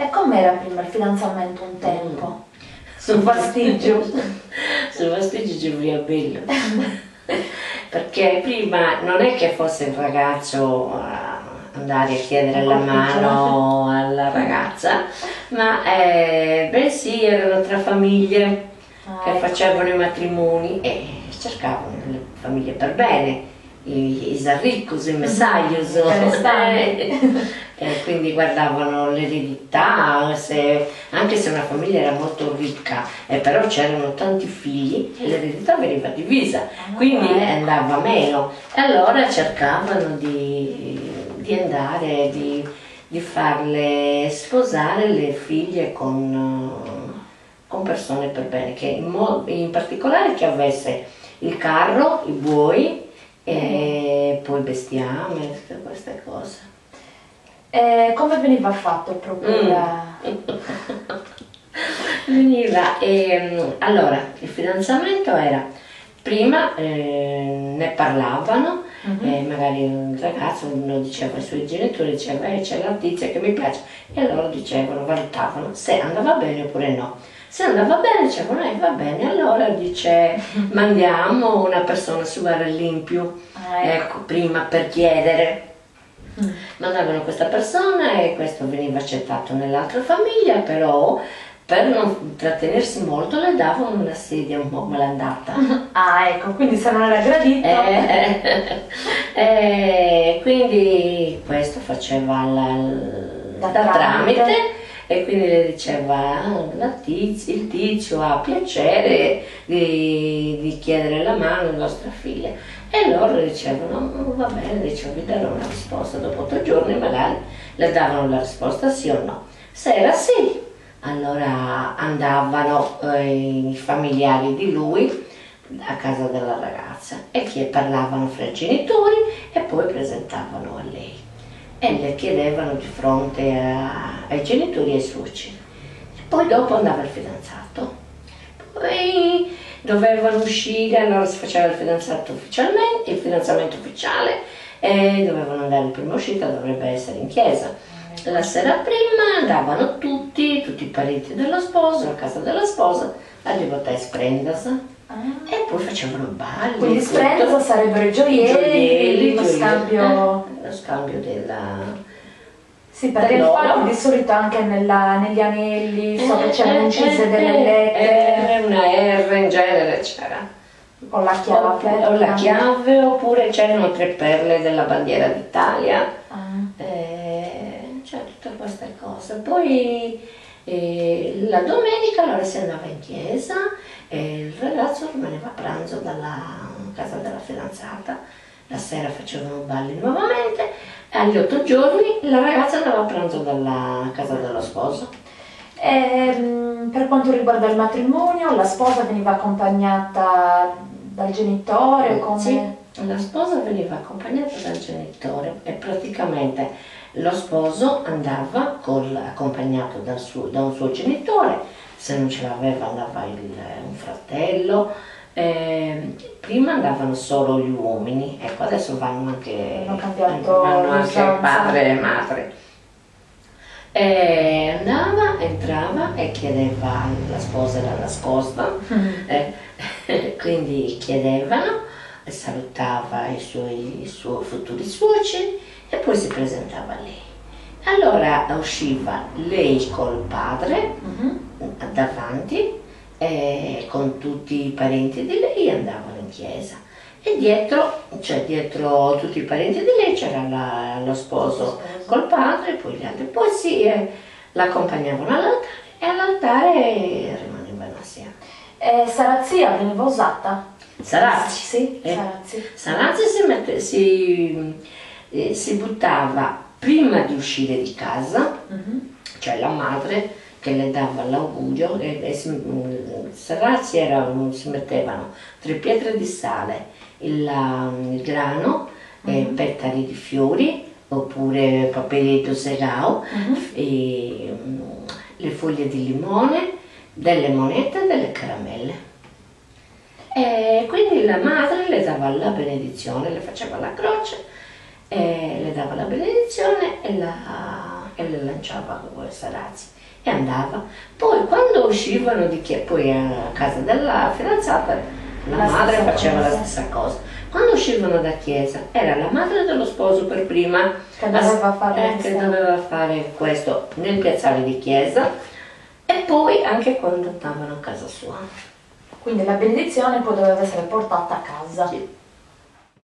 E com'era prima il fidanzamento un tempo? Sul Pasticcio? Sul Pasticcio ci voleva bello. Perché prima non è che fosse il ragazzo a andare a chiedere la mano alla ragazza, ma bensì erano tra famiglie che facevano i matrimoni e cercavano le famiglie per bene, i ricos, i messaios, e quindi guardavano l'eredità, anche se una famiglia era molto ricca, però c'erano tanti figli, l'eredità veniva divisa, quindi andava meno, e allora cercavano di andare, di farle sposare le figlie con persone per bene, che in particolare che avesse il carro, i buoi, e poi il bestiame, tutte queste cose. E come veniva fatto proprio Veniva, allora, il fidanzamento era, prima ne parlavano, magari un ragazzo, uno diceva ai suoi genitori, diceva c'è la tizia che mi piace, e loro dicevano, valutavano se andava bene oppure no. Se andava bene dicevano va bene, allora dice mandiamo una persona su Varallimpiu, ecco, prima per chiedere. Mandavano questa persona e questo veniva accettato nell'altra famiglia, però per non trattenersi molto le davano una sedia un po' malandata. Ah, ecco, quindi se non era gradito. Quindi questo faceva da tramite. E quindi le diceva, il tizio ha piacere di chiedere la mano alla nostra figlia. E loro dicevano, va bene, dicevo, vi darò una risposta. Dopo 8 giorni magari le davano la risposta sì o no. Se era sì, allora andavano i familiari di lui a casa della ragazza e parlavano fra i genitori e poi presentavano a lei. E le chiedevano di fronte ai genitori e ai suoceri. E poi dopo andava il fidanzato. Poi dovevano uscire, allora si faceva il fidanzato ufficialmente, il fidanzamento ufficiale, e dovevano andare in prima uscita, dovrebbe essere in chiesa. La sera prima andavano tutti i parenti dello sposo, a casa della sposa, a divotare sprendersi. E poi facevano balli. Quindi sprendosa sarebbero i gioielli, lo scambio della... Sì, perché infatti di solito anche negli anelli so che c'erano incise delle lettere. Una R in genere c'era. O la chiave. O la chiave, oppure c'erano 3 perle della bandiera d'Italia. C'è tutte queste cose. Poi la domenica allora si andava in chiesa e il ragazzo rimaneva a pranzo dalla casa della fidanzata. La sera facevano balli nuovamente e agli 8 giorni la ragazza andava a pranzo dalla casa dello sposo. Per quanto riguarda il matrimonio, la sposa veniva accompagnata dal genitore? Come... Sì, la sposa veniva accompagnata dal genitore e praticamente lo sposo andava accompagnato da un suo genitore, se non ce l'aveva andava un fratello. Prima andavano solo gli uomini, ecco adesso vanno anche padre e madre. Entrava e chiedeva, la sposa era nascosta, quindi chiedevano, salutava i suoi futuri suoceri e poi si presentava a lei. Allora usciva lei col padre davanti, con tutti i parenti di lei andavano in chiesa e dietro tutti i parenti di lei c'era lo sposo col padre e poi gli altri, poi sì, l'accompagnavano all'altare e all'altare rimanevano assieme. Sarazia veniva usata? Sarazzi? Sì, Sarazzi si buttava prima di uscire di casa, cioè la madre che le dava l'augurio, Sarazzi si mettevano 3 pietre di sale, il grano, petali di fiori, oppure paperito segao, le foglie di limone, delle monete e delle caramelle. E quindi la madre le dava la benedizione, le faceva la croce, le dava la benedizione e e le lanciava questa razza e andava. Poi quando uscivano poi a casa della fidanzata, la madre faceva la stessa cosa. Quando uscivano da chiesa era la madre dello sposo per prima Che doveva fare che doveva fare questo nel piazzale di chiesa e poi anche quando andavano a casa sua. Quindi la benedizione poi doveva essere portata a casa. Sì.